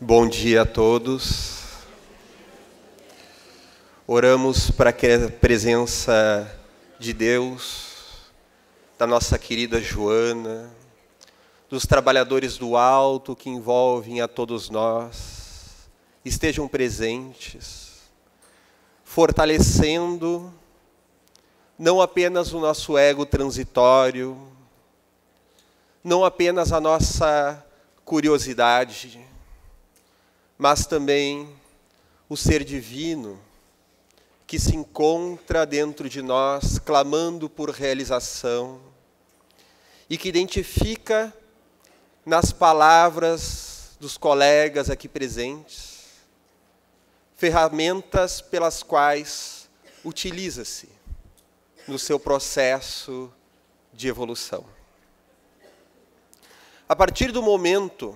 Bom dia a todos. Oramos para que a presença de Deus, da nossa querida Joana, dos trabalhadores do alto que envolvem a todos nós, estejam presentes, fortalecendo não apenas o nosso ego transitório, não apenas a nossa curiosidade, mas também o ser divino que se encontra dentro de nós, clamando por realização, e que identifica nas palavras dos colegas aqui presentes ferramentas pelas quais utiliza-se no seu processo de evolução. A partir do momento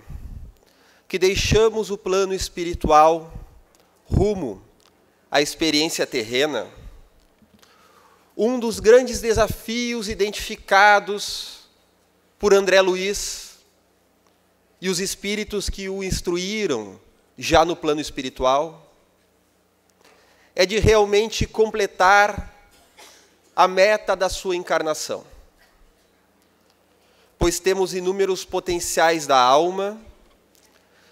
que deixamos o plano espiritual rumo à experiência terrena, um dos grandes desafios identificados por André Luiz e os espíritos que o instruíram já no plano espiritual é de realmente completar a meta da sua encarnação. Pois temos inúmeros potenciais da alma,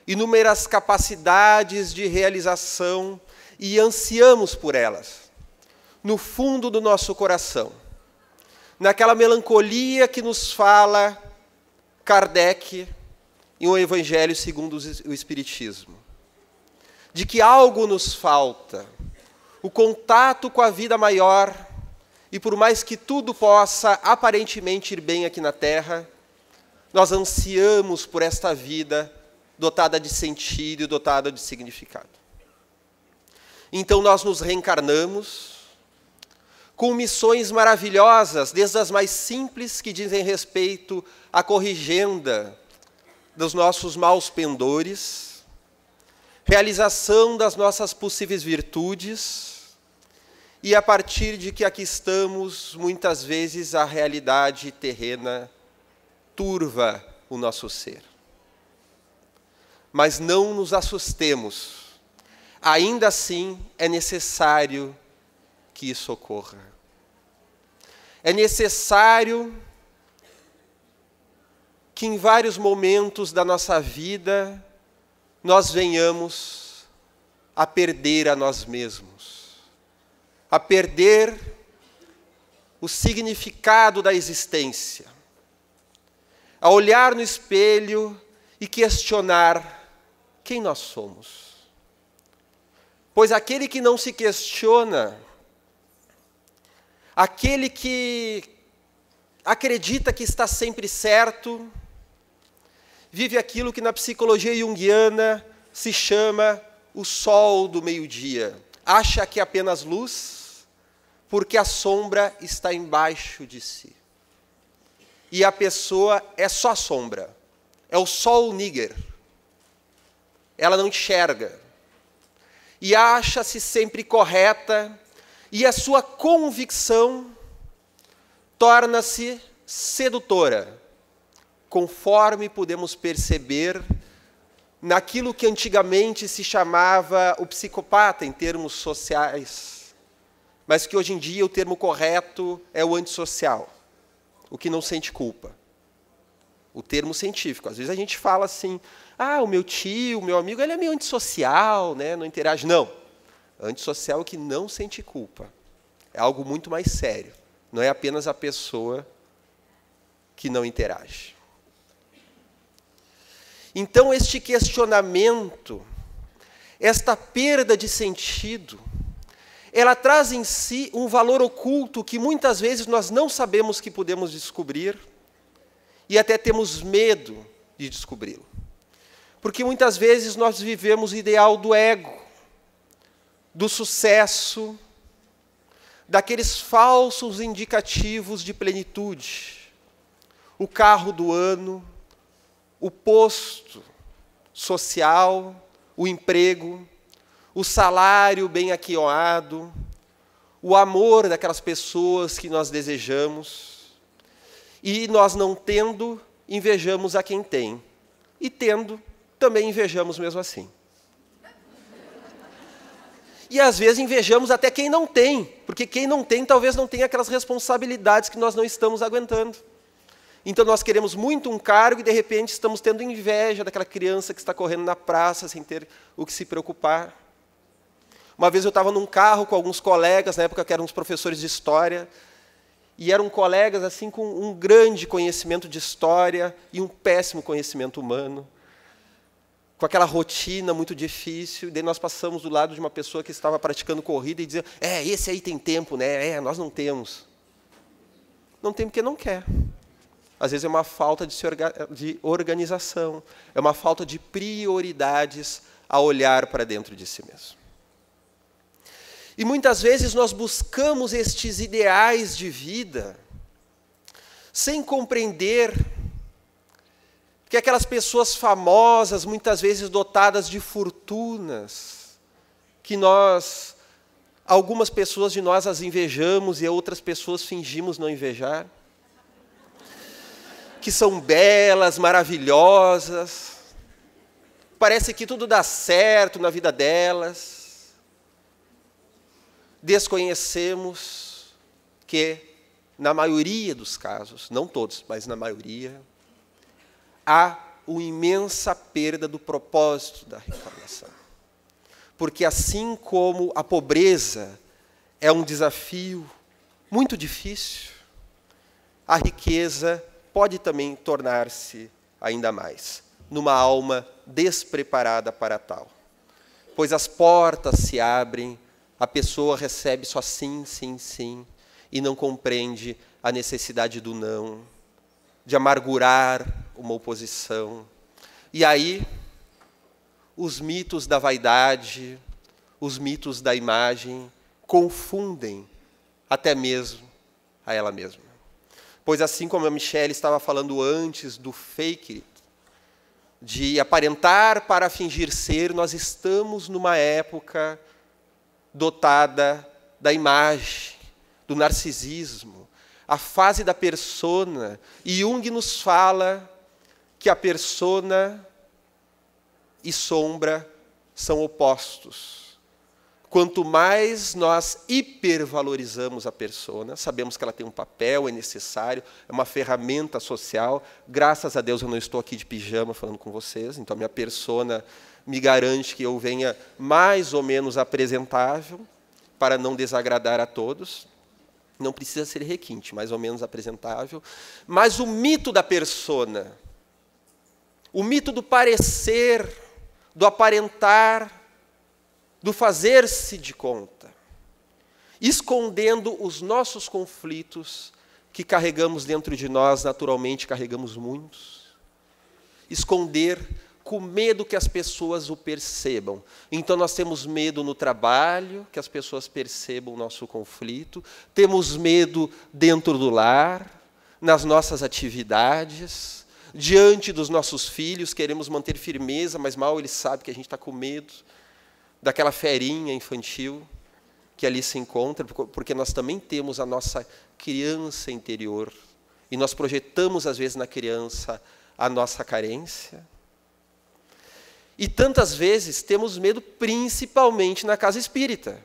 inúmeras capacidades de realização e ansiamos por elas, no fundo do nosso coração, naquela melancolia que nos fala Kardec em O Evangelho segundo o Espiritismo, de que algo nos falta, o contato com a vida maior, e por mais que tudo possa aparentemente ir bem aqui na Terra, nós ansiamos por esta vida dotada de sentido e dotada de significado. Então nós nos reencarnamos com missões maravilhosas, desde as mais simples que dizem respeito à corrigenda dos nossos maus pendores, realização das nossas possíveis virtudes, e a partir de que aqui estamos, muitas vezes a realidade terrena turva o nosso ser. Mas não nos assustemos. Ainda assim, é necessário que isso ocorra. É necessário que em vários momentos da nossa vida nós venhamos a perder a nós mesmos, a perder o significado da existência, a olhar no espelho e questionar quem nós somos. Pois aquele que não se questiona, aquele que acredita que está sempre certo, vive aquilo que na psicologia junguiana se chama o sol do meio-dia. Acha que é apenas luz, porque a sombra está embaixo de si. E a pessoa é só sombra, é o sol níger. Ela não enxerga, e acha-se sempre correta, e a sua convicção torna-se sedutora, conforme podemos perceber naquilo que antigamente se chamava o psicopata, em termos sociais, mas que hoje em dia o termo correto é o antissocial, o que não sente culpa. O termo científico. Às vezes a gente fala assim, o meu tio, o meu amigo, ele é meio antissocial, né? Não interage. Não. Antissocial é o que não sente culpa. É algo muito mais sério. Não é apenas a pessoa que não interage. Então, este questionamento, esta perda de sentido, ela traz em si um valor oculto que muitas vezes nós não sabemos que podemos descobrir, e até temos medo de descobri-lo. Porque muitas vezes nós vivemos o ideal do ego, do sucesso, daqueles falsos indicativos de plenitude. O carro do ano, o posto social, o emprego, o salário bem aquioado, o amor daquelas pessoas que nós desejamos. E nós não tendo, invejamos a quem tem. E tendo, também invejamos mesmo assim. E às vezes invejamos até quem não tem, porque quem não tem talvez não tenha aquelas responsabilidades que nós não estamos aguentando. Então nós queremos muito um cargo e de repente estamos tendo inveja daquela criança que está correndo na praça sem ter o que se preocupar. Uma vez eu estava num carro com alguns colegas, na época que eram uns professores de história, e eram colegas assim com um grande conhecimento de história e um péssimo conhecimento humano, com aquela rotina muito difícil. E daí nós passamos do lado de uma pessoa que estava praticando corrida e dizia: esse aí tem tempo, né? Nós não temos. Não tem porque não quer. Às vezes é uma falta de organização, é uma falta de prioridades a olhar para dentro de si mesmo. E muitas vezes nós buscamos estes ideais de vida sem compreender que aquelas pessoas famosas, muitas vezes dotadas de fortunas, que algumas pessoas de nós as invejamos e outras pessoas fingimos não invejar, que são belas, maravilhosas, parece que tudo dá certo na vida delas. Desconhecemos que, na maioria dos casos, não todos, mas na maioria, há uma imensa perda do propósito da reencarnação. Porque assim como a pobreza é um desafio muito difícil, a riqueza pode também tornar-se ainda mais numa alma despreparada para tal. Pois as portas se abrem, a pessoa recebe só sim, sim, sim, e não compreende a necessidade do não, de amargurar uma oposição. E aí, os mitos da vaidade, os mitos da imagem, confundem até mesmo a ela mesma. Pois assim como a Michele estava falando antes do fake, de aparentar para fingir ser, nós estamos numa época dotada da imagem, do narcisismo, a fase da persona. E Jung nos fala que a persona e sombra são opostos. Quanto mais nós hipervalorizamos a persona, sabemos que ela tem um papel, é necessário, é uma ferramenta social. Graças a Deus eu não estou aqui de pijama falando com vocês, então a minha persona me garante que eu venha mais ou menos apresentável, para não desagradar a todos. Não precisa ser requinte, mais ou menos apresentável. Mas o mito da persona, o mito do parecer, do aparentar, do fazer-se de conta, escondendo os nossos conflitos que carregamos dentro de nós, naturalmente carregamos muitos. Esconder com medo que as pessoas o percebam. Então nós temos medo no trabalho, que as pessoas percebam o nosso conflito, temos medo dentro do lar, nas nossas atividades, diante dos nossos filhos, queremos manter firmeza, mas mal eles sabem que a gente está com medo daquela ferinha infantil que ali se encontra, porque nós também temos a nossa criança interior, e nós projetamos, às vezes, na criança a nossa carência. E tantas vezes temos medo, principalmente na casa espírita,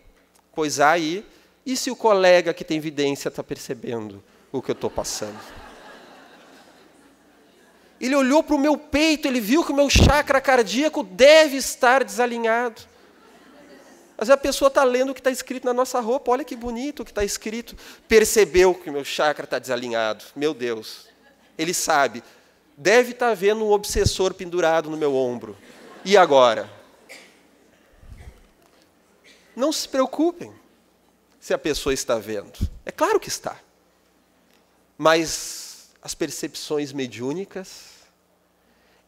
pois aí, e se o colega que tem vidência está percebendo o que eu estou passando? Ele olhou para o meu peito, ele viu que o meu chakra cardíaco deve estar desalinhado. Mas a pessoa está lendo o que está escrito na nossa roupa, olha que bonito o que está escrito. Percebeu que o meu chakra está desalinhado, meu Deus. Ele sabe, deve estar vendo um obsessor pendurado no meu ombro. E agora? Não se preocupem se a pessoa está vendo. É claro que está. Mas as percepções mediúnicas,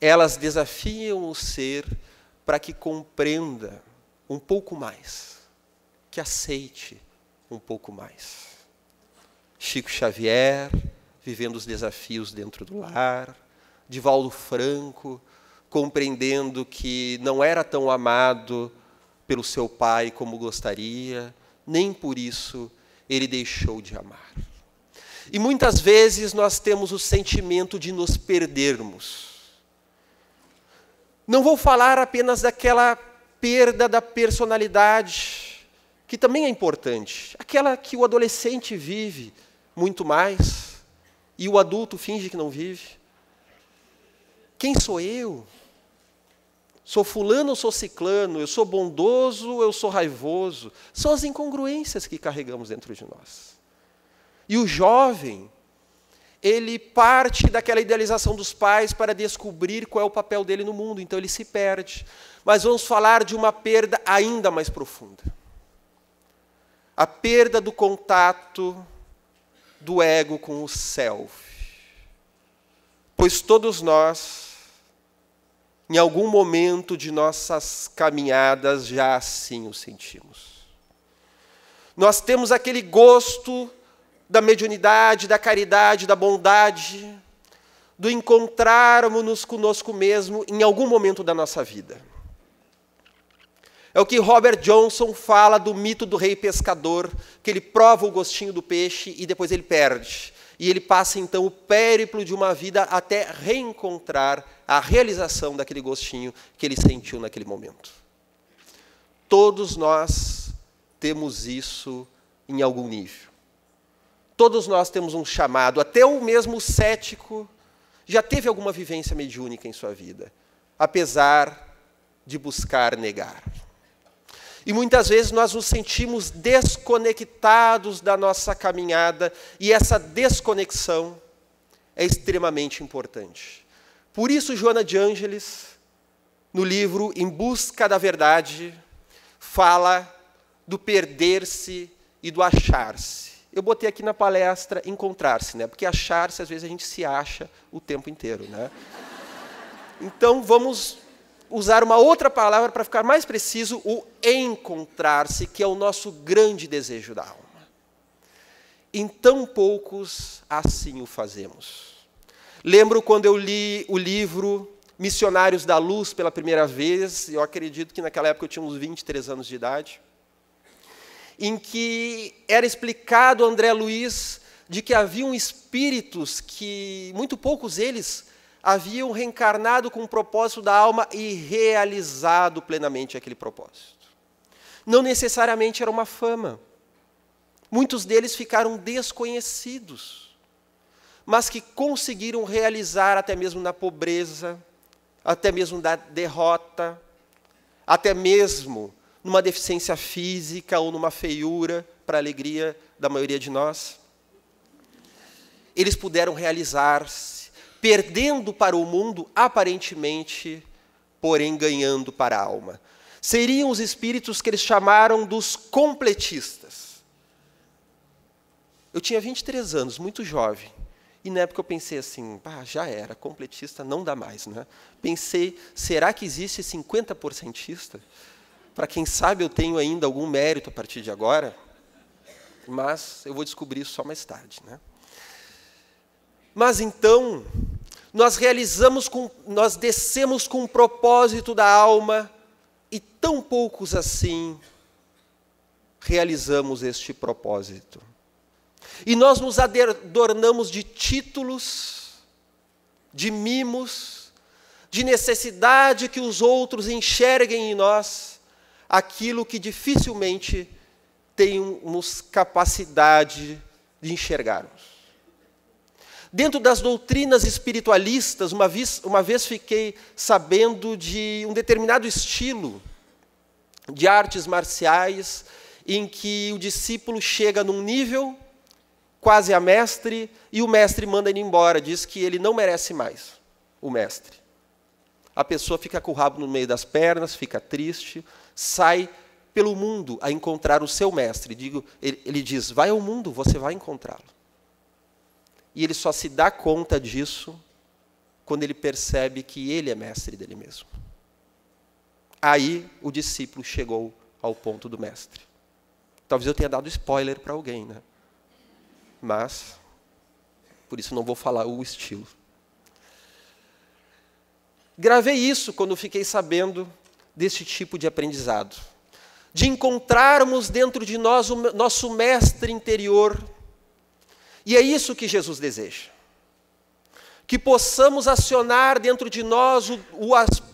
elas desafiam o ser para que compreenda um pouco mais, que aceite um pouco mais. Chico Xavier, vivendo os desafios dentro do lar, Divaldo Franco, compreendendo que não era tão amado pelo seu pai como gostaria, nem por isso ele deixou de amar. E muitas vezes nós temos o sentimento de nos perdermos. Não vou falar apenas daquela perda da personalidade, que também é importante, aquela que o adolescente vive muito mais e o adulto finge que não vive. Quem sou eu? Sou fulano ou sou ciclano? Eu sou bondoso ou eu sou raivoso? São as incongruências que carregamos dentro de nós. E o jovem, ele parte daquela idealização dos pais para descobrir qual é o papel dele no mundo, então ele se perde. Mas vamos falar de uma perda ainda mais profunda. A perda do contato do ego com o self. Pois todos nós, em algum momento de nossas caminhadas, já assim o sentimos. Nós temos aquele gosto da mediunidade, da caridade, da bondade, do encontrarmos-nos conosco mesmo em algum momento da nossa vida. É o que Robert Johnson fala do mito do rei pescador, que ele prova o gostinho do peixe e depois ele perde. E ele passa então o périplo de uma vida até reencontrar a realização daquele gostinho que ele sentiu naquele momento. Todos nós temos isso em algum nível. Todos nós temos um chamado, até o mesmo cético já teve alguma vivência mediúnica em sua vida, apesar de buscar negar. E muitas vezes nós nos sentimos desconectados da nossa caminhada, e essa desconexão é extremamente importante. Por isso, Joana de Ângeles, no livro Em Busca da Verdade, fala do perder-se e do achar-se. Eu botei aqui na palestra encontrar-se, né? Porque achar-se, às vezes, a gente se acha o tempo inteiro, né? Então, vamos usar uma outra palavra para ficar mais preciso, o encontrar-se, que é o nosso grande desejo da alma. Em tão poucos, assim o fazemos. Lembro quando eu li o livro Missionários da Luz pela primeira vez, eu acredito que naquela época eu tinha uns 23 anos de idade, em que era explicado a André Luiz de que haviam espíritos que, muito poucos eles, haviam reencarnado com o propósito da alma e realizado plenamente aquele propósito. Não necessariamente era uma fama. Muitos deles ficaram desconhecidos, mas que conseguiram realizar até mesmo na pobreza, até mesmo na derrota, até mesmo numa deficiência física ou numa feiura, para a alegria da maioria de nós. Eles puderam realizar-se, perdendo para o mundo, aparentemente, porém ganhando para a alma. Seriam os espíritos que eles chamaram dos completistas. Eu tinha 23 anos, muito jovem, e na época eu pensei assim, já era, completista não dá mais, né? Pensei, será que existe 50%ista? Para quem sabe eu tenho ainda algum mérito a partir de agora, mas eu vou descobrir isso só mais tarde, né? Mas então, nós descemos com o propósito da alma, e tão poucos assim realizamos este propósito. E nós nos adornamos de títulos, de mimos, de necessidade que os outros enxerguem em nós aquilo que dificilmente temos capacidade de enxergarmos. Dentro das doutrinas espiritualistas, uma vez fiquei sabendo de um determinado estilo de artes marciais em que o discípulo chega num nível quase a mestre e o mestre manda ele embora, diz que ele não merece mais o mestre. A pessoa fica com o rabo no meio das pernas, fica triste, sai pelo mundo a encontrar o seu mestre. Ele diz, vai ao mundo, você vai encontrá-lo. E ele só se dá conta disso quando ele percebe que ele é mestre dele mesmo. Aí o discípulo chegou ao ponto do mestre. Talvez eu tenha dado spoiler para alguém, né? Mas, por isso não vou falar o estilo. Gravei isso quando fiquei sabendo desse tipo de aprendizado. De encontrarmos dentro de nós o nosso mestre interior. E é isso que Jesus deseja. que possamos acionar dentro de nós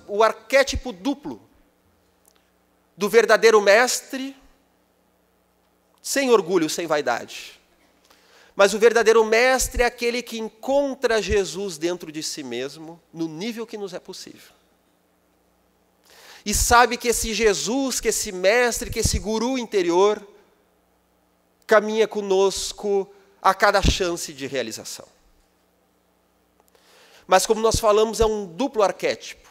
o arquétipo duplo do verdadeiro mestre, sem orgulho, sem vaidade. Mas o verdadeiro mestre é aquele que encontra Jesus dentro de si mesmo, no nível que nos é possível. E sabe que esse Jesus, que esse mestre, que esse guru interior, caminha conosco a cada chance de realização. Mas como nós falamos, é um duplo arquétipo.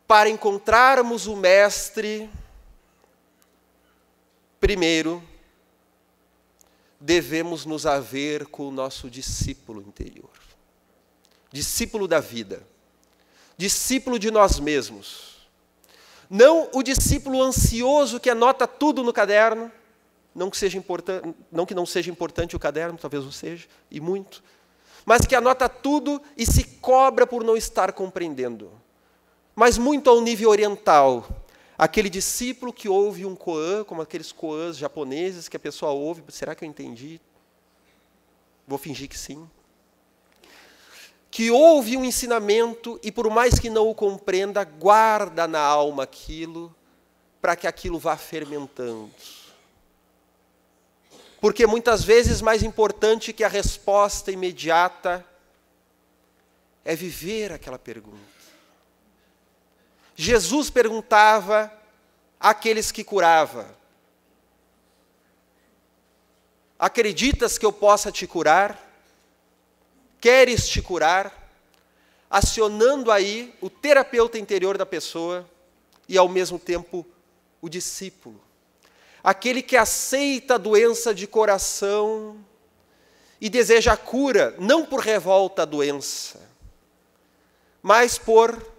Para encontrarmos o mestre, primeiro, devemos nos haver com o nosso discípulo interior. Discípulo da vida. Discípulo de nós mesmos. Não o discípulo ansioso que anota tudo no caderno, não que não seja importante o caderno, talvez não seja, e muito, mas que anota tudo e se cobra por não estar compreendendo. Mas muito ao nível oriental, aquele discípulo que ouve um koan, como aqueles koans japoneses que a pessoa ouve, será que eu entendi? Vou fingir que sim. Que ouve um ensinamento e, por mais que não o compreenda, guarda na alma aquilo, para que aquilo vá fermentando. Porque muitas vezes mais importante que a resposta imediata é viver aquela pergunta. Jesus perguntava àqueles que curava: acreditas que eu possa te curar? Queres te curar? Acionando aí o terapeuta interior da pessoa e, ao mesmo tempo, o discípulo. Aquele que aceita a doença de coração e deseja a cura, não por revolta à doença, mas por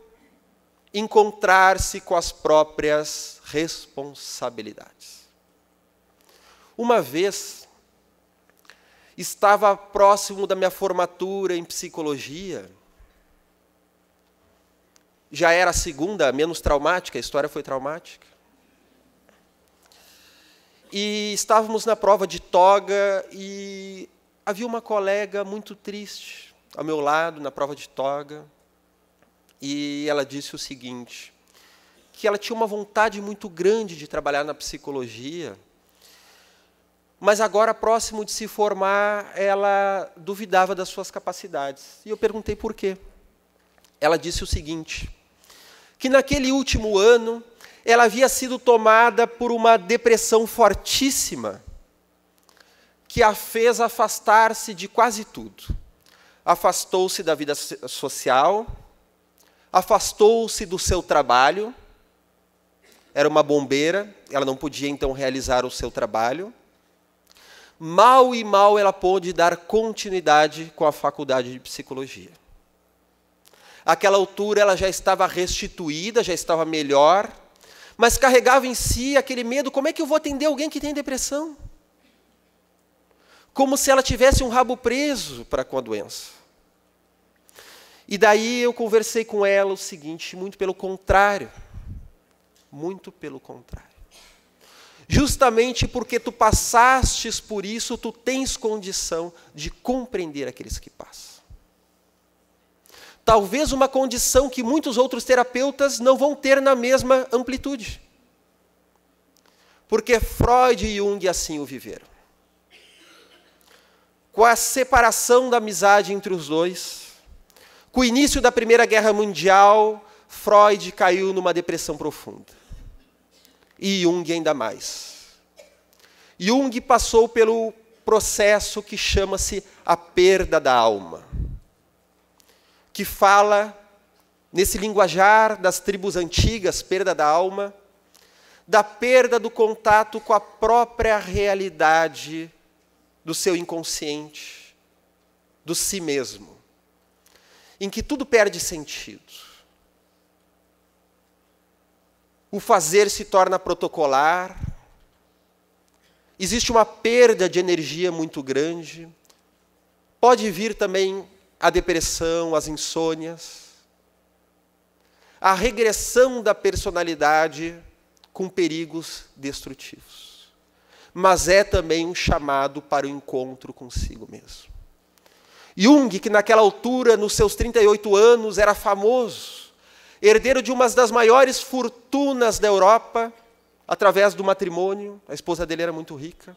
encontrar-se com as próprias responsabilidades. Uma vez, estava próximo da minha formatura em psicologia, já era a segunda, menos traumática, a história foi traumática. E estávamos na prova de toga e havia uma colega muito triste ao meu lado, na prova de toga, e ela disse o seguinte, que ela tinha uma vontade muito grande de trabalhar na psicologia, mas agora, próximo de se formar, ela duvidava das suas capacidades. E eu perguntei por quê. Ela disse o seguinte, que naquele último ano, ela havia sido tomada por uma depressão fortíssima, que a fez afastar-se de quase tudo. Afastou-se da vida social, afastou-se do seu trabalho, era uma bombeira, ela não podia então realizar o seu trabalho. Mal e mal ela pôde dar continuidade com a faculdade de psicologia. Àquela altura ela já estava restituída, já estava melhor, mas carregava em si aquele medo, como é que eu vou atender alguém que tem depressão? Como se ela tivesse um rabo preso para com a doença. E daí eu conversei com ela o seguinte, muito pelo contrário. Muito pelo contrário. Justamente porque tu passastes por isso, tu tens condição de compreender aqueles que passam. Talvez uma condição que muitos outros terapeutas não vão ter na mesma amplitude. Porque Freud e Jung assim o viveram. Com a separação da amizade entre os dois, com o início da Primeira Guerra Mundial, Freud caiu numa depressão profunda. E Jung ainda mais. Jung passou pelo processo que chama-se a perda da alma, que fala, nesse linguajar das tribos antigas, perda da alma, da perda do contato com a própria realidade do seu inconsciente, do si mesmo, em que tudo perde sentido. O fazer se torna protocolar, existe uma perda de energia muito grande, pode vir também a depressão, as insônias, a regressão da personalidade com perigos destrutivos. Mas é também um chamado para o encontro consigo mesmo. Jung, que naquela altura, nos seus 38 anos, era famoso, herdeiro de uma das maiores fortunas da Europa, através do matrimônio, a esposa dele era muito rica,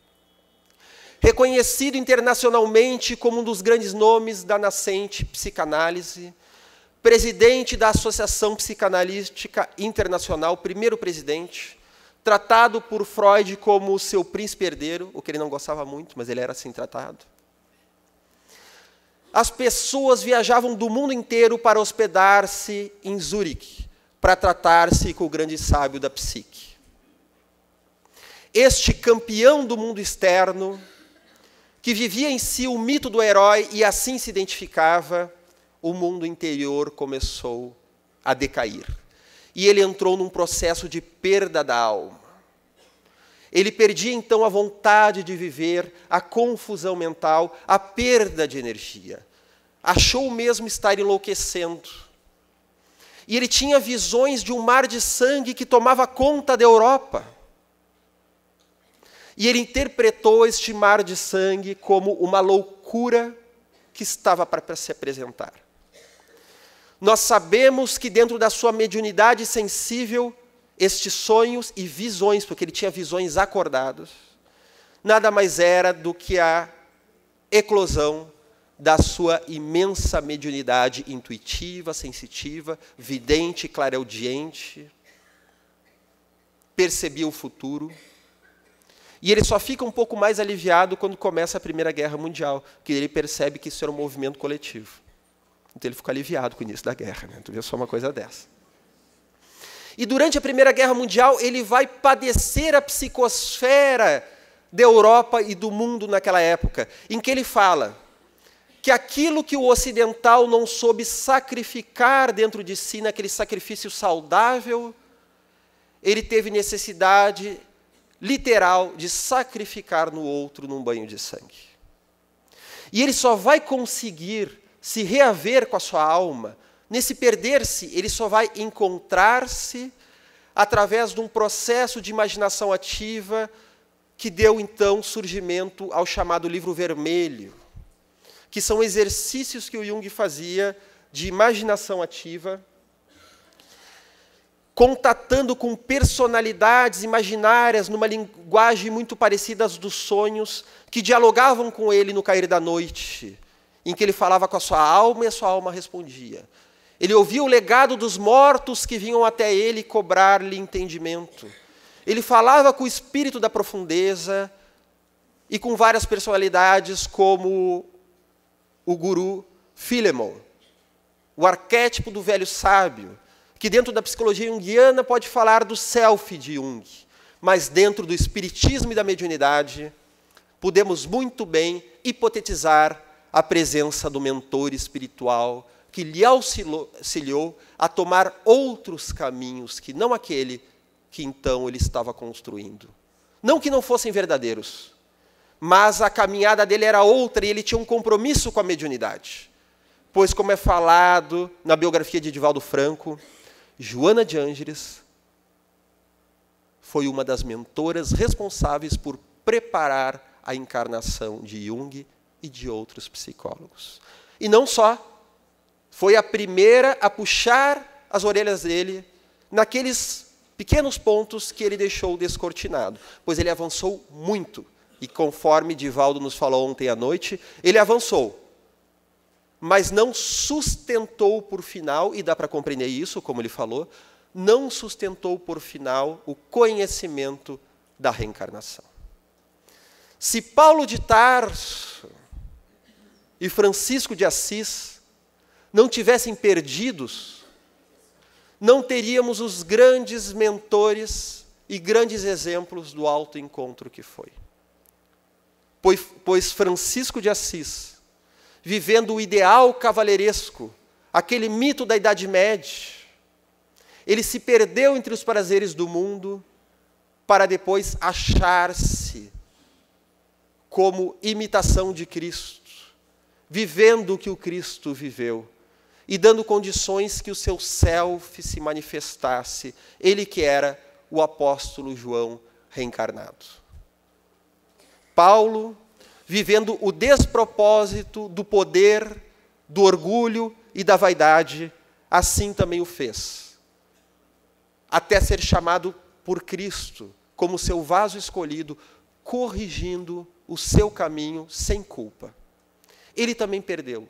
reconhecido internacionalmente como um dos grandes nomes da nascente psicanálise, presidente da Associação Psicanalítica Internacional, primeiro presidente, tratado por Freud como seu príncipe herdeiro, o que ele não gostava muito, mas ele era assim tratado. As pessoas viajavam do mundo inteiro para hospedar-se em Zurique, para tratar-se com o grande sábio da psique. Este campeão do mundo externo, que vivia em si o mito do herói e assim se identificava, o mundo interior começou a decair. E ele entrou num processo de perda da alma. Ele perdia, então, a vontade de viver, a confusão mental, a perda de energia. Achou mesmo estar enlouquecendo. E ele tinha visões de um mar de sangue que tomava conta da Europa. E ele interpretou este mar de sangue como uma loucura que estava para se apresentar. Nós sabemos que dentro da sua mediunidade sensível, estes sonhos e visões, porque ele tinha visões acordadas, nada mais era do que a eclosão da sua imensa mediunidade intuitiva, sensitiva, vidente, clareaudiente, percebia o futuro. E ele só fica um pouco mais aliviado quando começa a Primeira Guerra Mundial, que ele percebe que isso era um movimento coletivo. Então ele fica aliviado com o início da guerra, né? Tu vê só uma coisa dessa. E durante a Primeira Guerra Mundial, ele vai padecer a psicosfera da Europa e do mundo naquela época, em que ele fala que aquilo que o ocidental não soube sacrificar dentro de si, naquele sacrifício saudável, ele teve necessidade literal de sacrificar no outro num banho de sangue. E ele só vai conseguir se reaver com a sua alma, nesse perder-se, ele só vai encontrar-se através de um processo de imaginação ativa que deu, então, surgimento ao chamado Livro Vermelho, que são exercícios que o Jung fazia de imaginação ativa, contatando com personalidades imaginárias numa linguagem muito parecida às dos sonhos, que dialogavam com ele no cair da noite, em que ele falava com a sua alma e a sua alma respondia. Ele ouvia o legado dos mortos que vinham até ele cobrar-lhe entendimento. Ele falava com o espírito da profundeza e com várias personalidades como o guru Philemon, o arquétipo do velho sábio, que dentro da psicologia junguiana pode falar do self de Jung, mas dentro do espiritismo e da mediunidade, podemos muito bem hipotetizar a presença do mentor espiritual que lhe auxiliou a tomar outros caminhos que não aquele que então ele estava construindo. Não que não fossem verdadeiros, mas a caminhada dele era outra e ele tinha um compromisso com a mediunidade. Pois, como é falado na biografia de Divaldo Franco, Joana de Ângeles foi uma das mentoras responsáveis por preparar a encarnação de Jung e de outros psicólogos. E não só, foi a primeira a puxar as orelhas dele naqueles pequenos pontos que ele deixou descortinado, pois ele avançou muito. E conforme Divaldo nos falou ontem à noite, ele avançou, mas não sustentou por final, e dá para compreender isso, como ele falou, não sustentou por final o conhecimento da reencarnação. Se Paulo de Tarso e Francisco de Assis não tivessem perdidos, não teríamos os grandes mentores e grandes exemplos do autoencontro que foi. Pois Francisco de Assis, vivendo o ideal cavaleiresco, aquele mito da Idade Média, ele se perdeu entre os prazeres do mundo para depois achar-se como imitação de Cristo, vivendo o que o Cristo viveu e dando condições que o seu self se manifestasse, ele que era o apóstolo João reencarnado. Paulo vivendo o despropósito do poder, do orgulho e da vaidade, assim também o fez, até ser chamado por Cristo como seu vaso escolhido, corrigindo o seu caminho sem culpa. Ele também perdeu.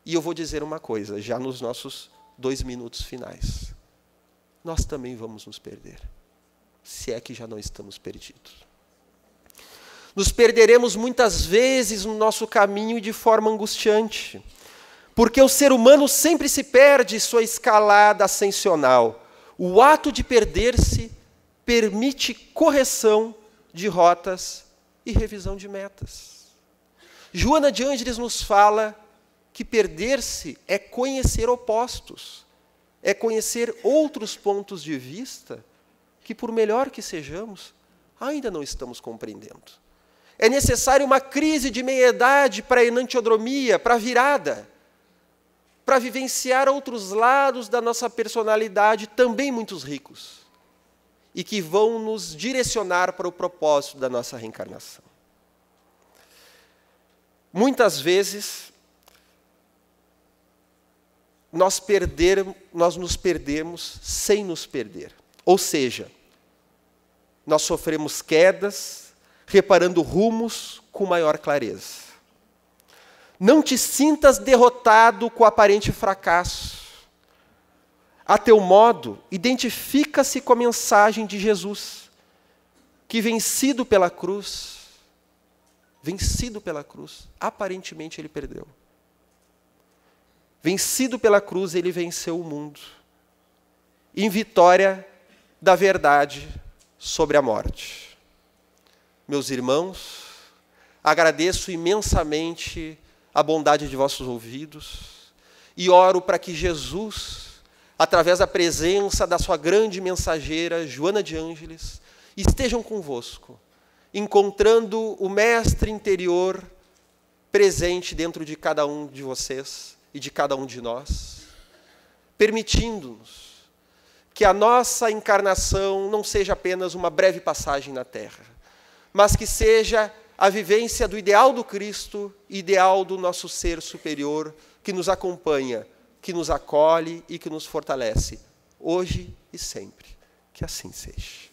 E eu vou dizer uma coisa, já nos nossos 2 minutos finais. Nós também vamos nos perder, se é que já não estamos perdidos. Nos perderemos muitas vezes no nosso caminho de forma angustiante, porque o ser humano sempre se perde em sua escalada ascensional. O ato de perder-se permite correção de rotas e revisão de metas. Joana de Ângeles nos fala que perder-se é conhecer opostos, é conhecer outros pontos de vista que, por melhor que sejamos, ainda não estamos compreendendo. É necessário uma crise de meia-idade para a enantiodromia, para a virada, para vivenciar outros lados da nossa personalidade, também muito ricos, e que vão nos direcionar para o propósito da nossa reencarnação. Muitas vezes, nós nos perdemos sem nos perder. Ou seja, nós sofremos quedas, reparando rumos com maior clareza. Não te sintas derrotado com o aparente fracasso. A teu modo, identifica-se com a mensagem de Jesus, que vencido pela cruz, aparentemente ele perdeu. Vencido pela cruz, ele venceu o mundo, em vitória da verdade sobre a morte. Meus irmãos, agradeço imensamente a bondade de vossos ouvidos e oro para que Jesus, através da presença da sua grande mensageira, Joana de Ângeles, estejam convosco, encontrando o mestre interior presente dentro de cada um de vocês e de cada um de nós, permitindo-nos que a nossa encarnação não seja apenas uma breve passagem na Terra, mas que seja a vivência do ideal do Cristo, ideal do nosso ser superior, que nos acompanha, que nos acolhe e que nos fortalece, hoje e sempre. Que assim seja.